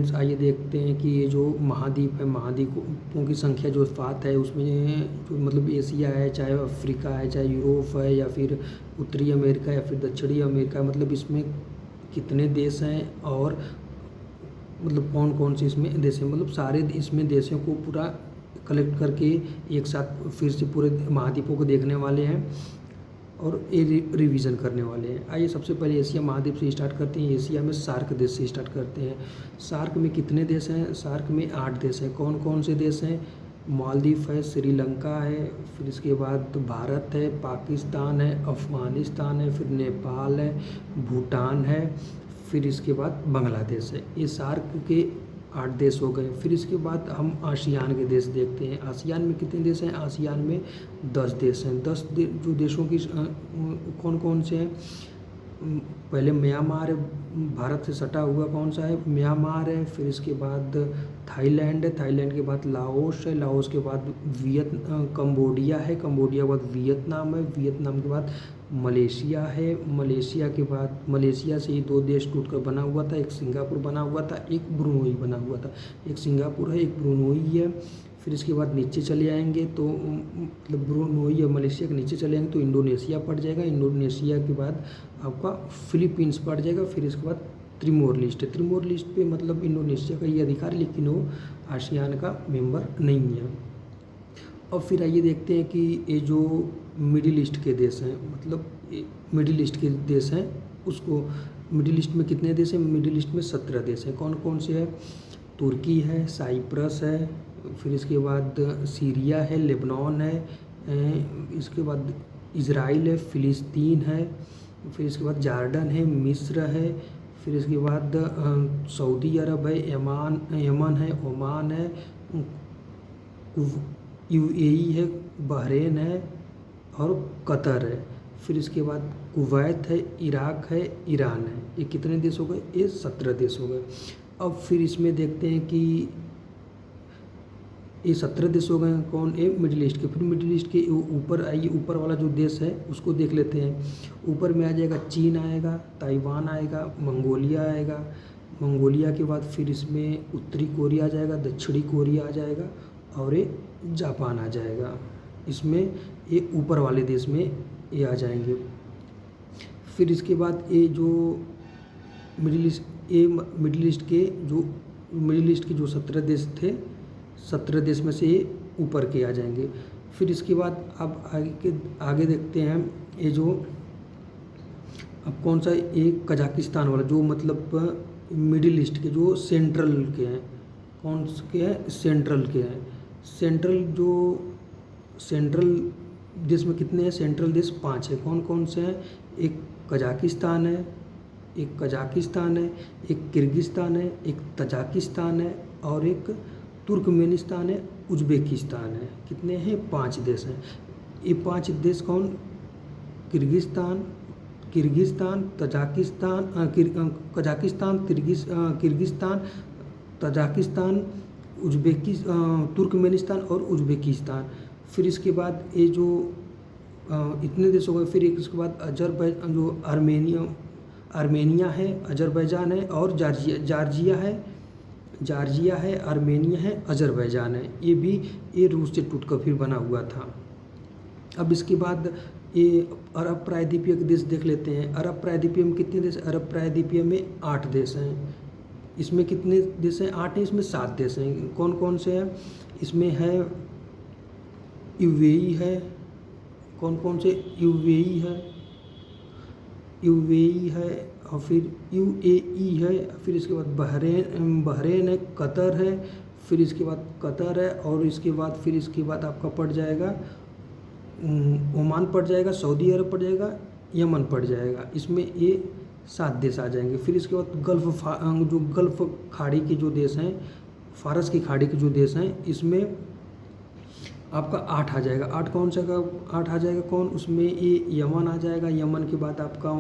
Friends आइए देखते हैं कि ये जो महाद्वीप है, महाद्वीपों की संख्या जो 7 है, उसमें जो मतलब एशिया है, चाहे अफ्रीका है, चाहे यूरोप है, या फिर उत्तरी अमेरिका या फिर दक्षिणी अमेरिका, मतलब इसमें कितने देश हैं और मतलब कौन कौन से इसमें देश हैं, मतलब सारे इसमें देशों को पूरा कलेक्ट करके एक साथ फिर से पूरे महाद्वीपों को देखने वाले हैं और ये रिवीजन करने वाले हैं। आइए सबसे पहले एशिया महाद्वीप से स्टार्ट करते हैं। एशिया में सार्क देश से स्टार्ट करते हैं। सार्क में कितने देश हैं? सार्क में 8 देश हैं। कौन कौन से देश हैं? मालदीव है, श्रीलंका है, फिर इसके बाद भारत है, पाकिस्तान है, अफ़गानिस्तान है, फिर नेपाल है, भूटान है, फिर इसके बाद बांग्लादेश है। ये सार्क के 8 देश हो गए। फिर इसके बाद हम आसियान के देश देखते हैं। आसियान में कितने देश हैं? आसियान में 10 देश हैं। जो देशों की कौन कौन से हैं? पहले म्यांमार है, भारत से सटा हुआ कौन सा है? म्यांमार है। फिर इसके बाद थाईलैंड है, थाईलैंड के बाद लाओस है, लाओस के बाद कंबोडिया है, कंबोडिया के बाद वियतनाम है, वियतनाम के बाद मलेशिया है, मलेशिया के बाद मलेशिया से ही 2 देश टूटकर बना हुआ था, एक सिंगापुर बना हुआ था, एक ब्रुनोई बना हुआ था। एक सिंगापुर है, एक ब्रुनोई है। फिर इसके बाद नीचे चले आएंगे तो मतलब ब्रुनोई या मलेशिया के नीचे चले आएंगे तो इंडोनेशिया पड़ जाएगा। इंडोनेशिया के बाद आपका फिलीपींस पड़ जाएगा। फिर इसके बाद त्रिमोर लिस्ट है। त्रिमोर लिस्ट पे मतलब इंडोनेशिया का ये अधिकार है, लेकिन वो आसियान का मेंबर नहीं है। अब फिर आइए देखते हैं कि ये जो मिडिल ईस्ट के देश हैं, मतलब मिडिल ईस्ट के देश हैं, उसको मिडिल ईस्ट में कितने देश हैं? मिडिल ईस्ट में 17 देश हैं। कौन कौन से हैं? तुर्की है, साइप्रस है, फिर इसके बाद सीरिया है, लेबनान है, इसके बाद इज़राइल है, फ़िलिस्तीन है, फिर इसके बाद जॉर्डन है, मिस्र है, फिर इसके बाद सऊदी अरब है, यमन है, ओमान है, यूएई है, बहरीन है और कतर है। फिर इसके बाद कुवैत है, इराक है, ईरान है। ये कितने देश हो गए? ये 17 देश हो गए। अब फिर इसमें देखते हैं कि ये 17 देश हो गए हैं। कौन? ये मिडिल ईस्ट के। फिर मिडिल ईस्ट के ऊपर आइए, ऊपर वाला जो देश है उसको देख लेते हैं। ऊपर में आ जाएगा चीन आएगा, ताइवान आएगा, मंगोलिया आएगा, मंगोलिया के बाद फिर इसमें उत्तरी कोरिया आ जाएगा, दक्षिणी कोरिया आ जाएगा और ये जापान आ जाएगा। इसमें ये ऊपर वाले देश में ये आ जाएंगे। फिर इसके बाद ये जो मिडिल ईस्ट के जो 17 देश थे, 17 देश में से ये ऊपर के आ जाएंगे। फिर इसके बाद अब आगे देखते हैं ये जो अब कौन सा, एक कजाकिस्तान वाला जो मतलब मिडिल ईस्ट के जो सेंट्रल के हैं। कौन के हैं? सेंट्रल के हैं। सेंट्रल देश में कितने हैं? सेंट्रल देश 5 है। कौन कौन से हैं? एक कजाकिस्तान है, एक किर्गिस्तान है, एक तजाकिस्तान है और एक तुर्कमेनिस्तान है, उज़्बेकिस्तान है। कितने हैं? 5 देश हैं। ये 5 देश कौन? Kyrgyzstan, Tajikistan, Kyrgyzstan, Tajikistan, Turkmenistan और उज़्बेकिस्तान। फिर इसके बाद ये जो इतने देश हो गए। फिर इसके बाद आर्मेनिया है, अजरबैजान है और जॉर्जिया है, आर्मेनिया है, अजरबैजान है। ये रूस से टूटकर फिर बना हुआ था। अब इसके बाद ये अरब प्रायद्वीपीय के देश देख लेते हैं। अरब प्रायद्वीपीय में कितने देश? अरब प्रायद्वीपीय में 8 देश हैं। इसमें कितने देश हैं? 8 हैं। इसमें 7 देश हैं। कौन कौन से हैं? इसमें है यूएई है। कौन कौन से? यूएई है और फिर यूएई है। फिर इसके बाद बहरेन है, कतर है, फिर इसके बाद कतर है और इसके बाद आपका पड़ जाएगा ओमान पड़ जाएगा, सऊदी अरब पड़ जाएगा, यमन पड़ जाएगा। इसमें ये 7 देश आ जाएंगे। फिर इसके बाद गल्फ़ खाड़ी के जो देश हैं, फारस की खाड़ी के जो देश हैं, इसमें आपका 8 आ जाएगा। 8 कौन सा का? 8 आ जाएगा कौन? उसमें ये यमन आ जाएगा, यमन के बाद आपका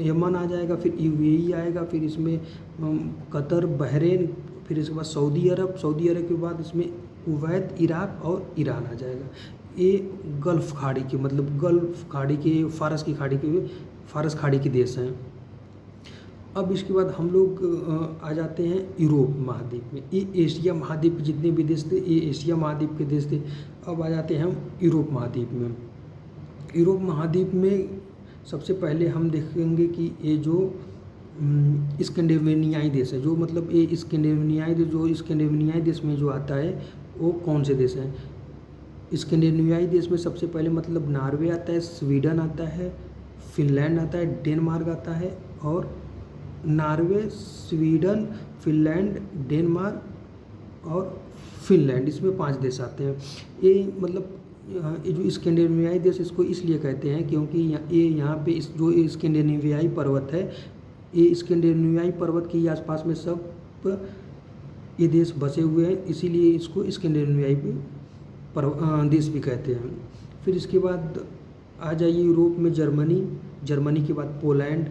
यमन आ जाएगा, फिर यूएई आएगा, फिर इसमें कतर, बहरेन, फिर इसके बाद सऊदी अरब के बाद इसमें कुवैत, इराक और ईरान आ जाएगा। ये गल्फ़ खाड़ी के मतलब फारस खाड़ी के देश हैं। अब इसके बाद हम लोग आ जाते हैं यूरोप महाद्वीप में। ये एशिया महाद्वीप के जितने भी देश थे ये एशिया महाद्वीप के देश थे। अब आ जाते हैं हम यूरोप महाद्वीप में। यूरोप महाद्वीप में सबसे पहले हम देखेंगे कि ये जो स्कैंडिनेवियाई देश है, जो मतलब ये स्कैंडिनेवियाई देश में जो आता है वो कौन से देश हैं। स्कैंडिनेवियाई देश में सबसे पहले मतलब नॉर्वे आता है, स्वीडन आता है, फिनलैंड आता है, डेनमार्क आता है। और नॉर्वे, स्वीडन, फिनलैंड, डेनमार्क और फिनलैंड, इसमें 5 देश आते हैं। ये मतलब ये जो स्कैंडिनेवियाई देश इसको इसलिए कहते हैं क्योंकि ये यहाँ पे जो स्कैंडिनेवियाई पर्वत है, ये स्कैंडिनेवियाई पर्वत के आसपास में सब ये देश बसे हुए हैं, इसीलिए इसको स्कैंडिनेवियाई देश भी कहते हैं। फिर इसके बाद आ जाइए यूरोप में जर्मनी के बाद पोलैंड,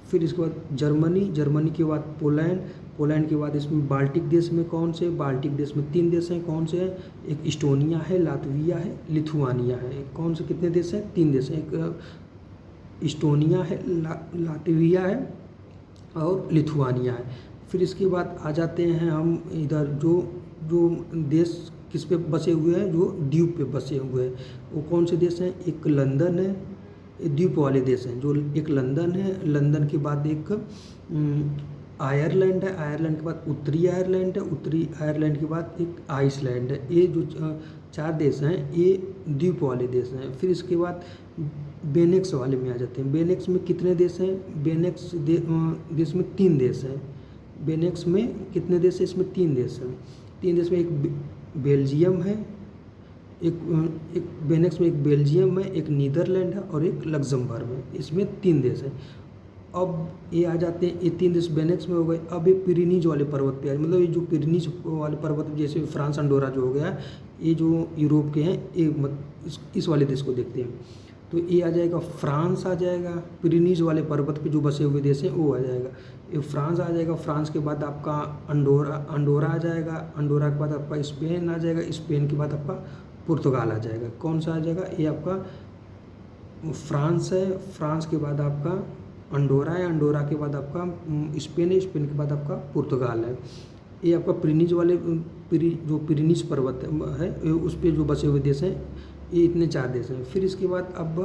फिर इसके बाद जर्मनी के बाद पोलैंड के बाद इसमें बाल्टिक देश में कौन से, बाल्टिक देश में 3 देश हैं, कौन से हैं, एक इस्टोनिया है, लातविया है, लिथुआनिया है। कौन से कितने देश हैं, 3 देश हैं, एक इस्टोनिया है, लातविया है और लिथुआनिया है। फिर इसके बाद आ जाते हैं हम इधर जो देश किस पे बसे हुए हैं, जो द्वीप पे बसे हुए हैं, वो कौन से देश हैं। एक लंदन है, द्वीप वाले देश हैं, जो एक लंदन है, लंदन के बाद एक आयरलैंड है, आयरलैंड के बाद उत्तरी आयरलैंड है, उत्तरी आयरलैंड के बाद एक आइसलैंड है। ये जो 4 देश हैं ये द्वीप वाले देश हैं। फिर इसके बाद बेनेक्स वाले में आ जाते हैं। बेनेक्स में कितने देश हैं, बेनेक्स देश में 3 देश हैं। बेनेक्स में कितने देश हैं, इसमें 3 देश हैं। 3 देश में एक बेल्जियम है, एक बेनेक्स में एक बेल्जियम है, एक नीदरलैंड है और एक लग्जमबर्ग है, इसमें 3 देश हैं। अब ये आ जाते हैं, ये 3 देश बेनेक्स में हो गए। अब ये पिरेनीज वाले पर्वत पे आए, मतलब ये जो पिरेनीज वाले पर्वत जैसे फ्रांस अंडोरा जो हो गया, ये जो यूरोप के हैं, ये इस वाले देश को देखते हैं। तो ये आ जाएगा फ्रांस आ जाएगा, पिरेनीज वाले पर्वत पे जो बसे हुए देश हैं वो आ जाएगा, ये फ्रांस आ जाएगा। फ्रांस के बाद आपका अंडोरा आ जाएगा, अंडोरा के बाद आपका स्पेन आ जाएगा, स्पेन के बाद आपका पुर्तगाल आ जाएगा। कौन सा आ जाएगा, ये आपका फ्रांस है, फ्रांस के बाद आपका अंडोरा है, अंडोरा के बाद आपका स्पेन है, स्पेन के बाद आपका पुर्तगाल है। ये आपका पिरेनीज वाले जो पिरेनीज पर्वत है उस पर जो बसे हुए देश हैं, ये इतने 4 देश हैं। फिर इसके बाद अब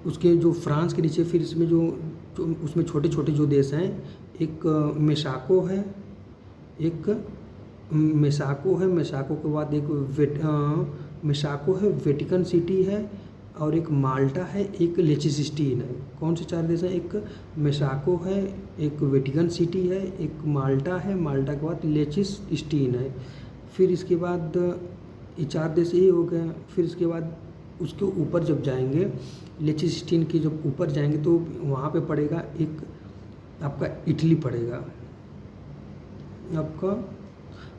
उसके जो फ्रांस के नीचे फिर इसमें जो उसमें छोटे छोटे जो देश हैं, एक मेसाको है, मेसाको के बाद एक मेसाको है, वेटिकन सिटी है और एक माल्टा है, एक लिechtenstein है। कौन से 4 देश हैं, एक मेसाको है, एक वेटिकन सिटी है, एक माल्टा है, माल्टा के बाद लिechtenstein है। फिर इसके बाद ये 4 देश ये हो गए। फिर इसके बाद उसके ऊपर जब जाएंगे, लिechtenstein के जब ऊपर जाएंगे तो वहाँ पे पड़ेगा एक आपका इटली पड़ेगा, आपका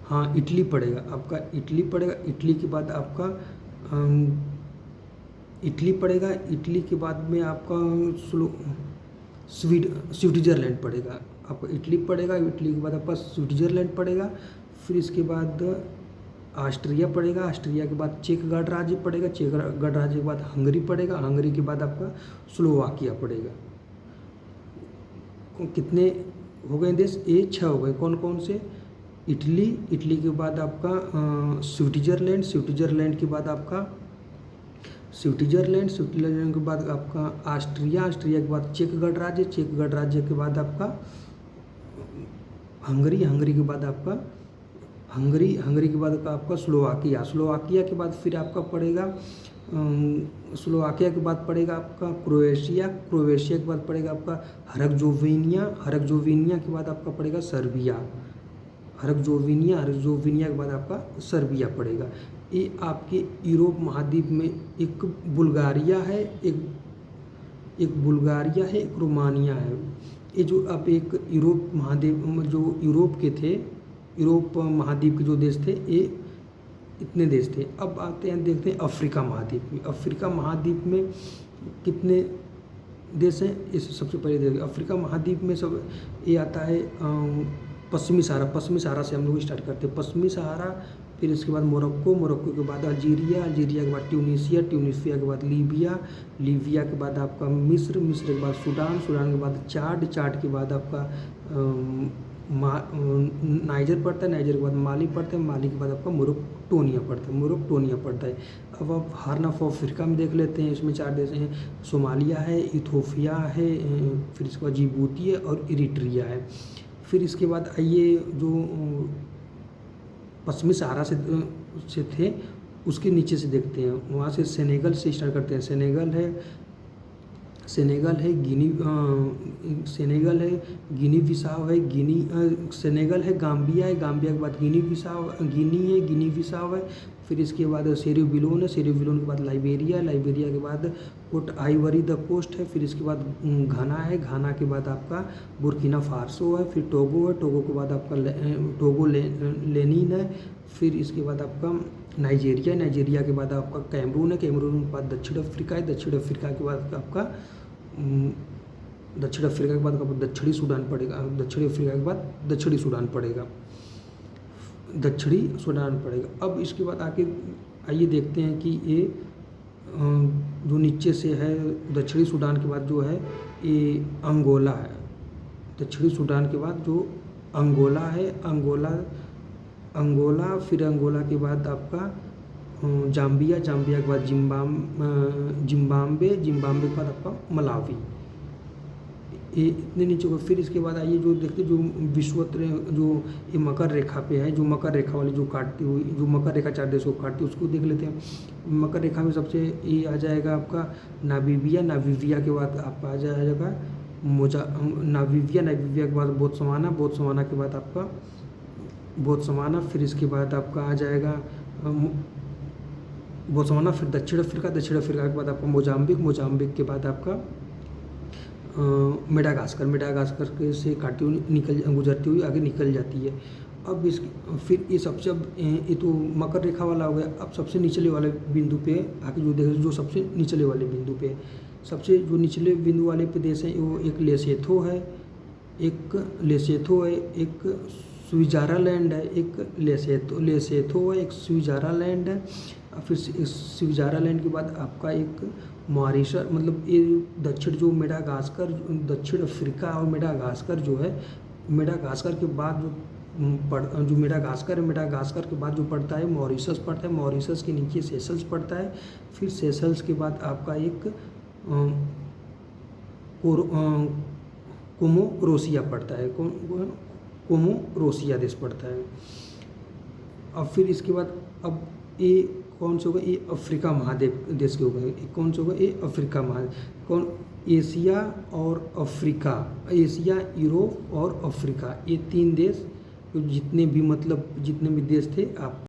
हाँ इटली पड़ेगा, आपका इटली पड़ेगा। इटली के बाद आपका इटली पड़ेगा, इटली के बाद में आपका स्विट्ज़रलैंड पड़ेगा, आपका इटली पड़ेगा, इटली के बाद आपका स्विट्ज़रलैंड पड़ेगा। फिर इसके बाद ऑस्ट्रिया पड़ेगा, ऑस्ट्रिया के बाद चेक गणराज्य पड़ेगा, चेक गणराज्य के बाद हंगरी पड़ेगा, हंगरी के बाद आपका स्लोवाकिया पड़ेगा। कितने हो गए देश, ये 6 हो गए। कौन कौन से, इटली के बाद आपका स्विट्ज़रलैंड के बाद आपका स्विट्ज़रलैंड के बाद आपका ऑस्ट्रिया के बाद चेक गणराज्य के बाद आपका हंगरी के बाद आपका हंगरी के बाद आपका स्लोवाकिया के बाद फिर आपका पड़ेगा स्लोवाकिया के बाद पड़ेगा आपका क्रोएशिया के बाद पड़ेगा आपका हरजोविनिया के बाद आपका पड़ेगा सर्बिया, हरजोविनिया के बाद आपका सर्बिया पड़ेगा। ये आपके यूरोप महाद्वीप में एक बुल्गारिया है, एक रोमानिया है। ये जो आप एक यूरोप महाद्वीप जो यूरोप के थे, यूरोप महाद्वीप के जो देश थे ये इतने देश थे। अब आते हैं देखते हैं अफ्रीका महाद्वीप में। अफ्रीका महाद्वीप में कितने देश हैं, इस सबसे पहले देख अफ्रीका महाद्वीप में सब ये आता है पश्चिमी सहारा से हम लोग स्टार्ट करते हैं। पश्चिमी सहारा फिर इसके बाद मोरक्को, मोरक्को के बाद अल्जीरिया, अल्जीरिया के बाद ट्यूनीशिया, ट्यूनीशिया के बाद लीबिया, लीबिया के बाद आपका मिस्र, मिस्र के बाद सूडान, सूडान के बाद चाड, चाड के बाद आपका नाइजर पड़ता है, नाइजर के बाद माली पड़ता है, माली के बाद आपका मोरक्टोनिया पड़ता है, मोरक्टोनिया पड़ता है। अब आप हार्न ऑफ अफ्रीका में देख लेते हैं। इसमें 4 देश हैं, सोमालिया है, इथोपिया है, फिर इसके बाद जिबूती है और इरिट्रिया है। फिर इसके बाद आइए जो पश्चिमी सहारा से थे उसके नीचे से देखते हैं। वहाँ से सेनेगल से स्टार्ट करते हैं। सेनेगल है, सेनेगल है, सेनेगल है, गिनी बिसाव है, सेनेगल है, गाम्बिया है, गाम्बिया के बाद गिनी बिसाव, गिनी है, गिनी बिसाव है। फिर इसके बाद सेरियोविलोन है, सेरियोविलोन के बाद लाइबेरिया है, लाइबेरिया के बाद कोट आइवरी द कोस्ट है। फिर इसके बाद घाना है, घाना के बाद आपका बुर्किना फारसो है, फिर टोगो है, टोगो के बाद आपका टोगो लेनिन है। फिर इसके बाद आपका नाइजीरिया, नाइजीरिया के बाद आपका कैमरून है, कैमरून के बाद दक्षिण अफ्रीका है, दक्षिण अफ्रीका के बाद आपका दक्षिण अफ्रीका के बाद आपको दक्षिणी सूडान पड़ेगा, दक्षिणी अफ्रीका के बाद दक्षिणी सूडान पड़ेगा, दक्षिणी सूडान पड़ेगा। अब इसके बाद आके आइए देखते हैं कि ये जो नीचे से है दक्षिणी सूडान के बाद जो है ये अंगोला है। दक्षिणी सूडान के बाद जो अंगोला है, अंगोला फिर अंगोला के बाद आपका जाम्बिया, जाम्बिया के बाद जिम्बाब्वे, जिम्बाब्वे के बाद आपका मलावी। ये इतने नीचे को। फिर इसके बाद आइए जो देखते जो विषुवत जो ये मकर रेखा पे है, जो मकर रेखा वाली जो काटती हुई जो मकर रेखा 4 देशों को काटती है उसको देख लेते हैं। मकर रेखा में सबसे ये आ जाएगा आपका नामीबिया, नामीबिया के बाद आपका आ जाएगा नामीबिया, नामीबिया के बाद बोत्सवाना, बोत्सवाना के बाद आपका बोत्सवाना, फिर इसके बाद आपका आ जाएगा बोत्सवाना, फिर दक्षिण अफ्रीका, दक्षिण अफ्रीका के बाद आपका मोजाम्बिक, मोजाम्बिक के बाद आपका मेडागास्कर, मेडागास्कर के से काटती हुई गुजरती हुई आगे निकल जाती है। अब इस फिर ये सबसे अब ये तो मकर रेखा वाला हो गया। अब सबसे निचले वाले बिंदु पे आगे जो देख जो सबसे निचले वाले बिंदु पे सबसे जो निचले बिंदु वाले प्रदेश है वो एक लेसेथो है, एक स्विट्जरलैंड है, एक लेसेथो है, एक स्विट्जरलैंड है। फिर स्विट्जरलैंड के बाद आपका एक मॉरिशस, मतलब ये दक्षिण जो मेडागास्कर, दक्षिण अफ्रीका और मेडागास्कर जो है, मेडागास्कर के बाद जो मेडागास्कर है, मेडागास्कर के बाद जो पड़ता है मॉरिशस पड़ता है, मॉरिशस के नीचे सेशल्स पड़ता है। फिर सेशल्स के बाद आपका एक कोमोरोसिया पड़ता है, कोमोरोसिया देश पड़ता है। अब फिर इसके बाद अब ये कौन से होगा, ये अफ्रीका महाद्वीप देश के हो गए। कौन से होगा, ये अफ्रीका महाद्वीप कौन, एशिया और अफ्रीका, एशिया, यूरोप और अफ्रीका, ये 3 देश जितने भी देश थे आप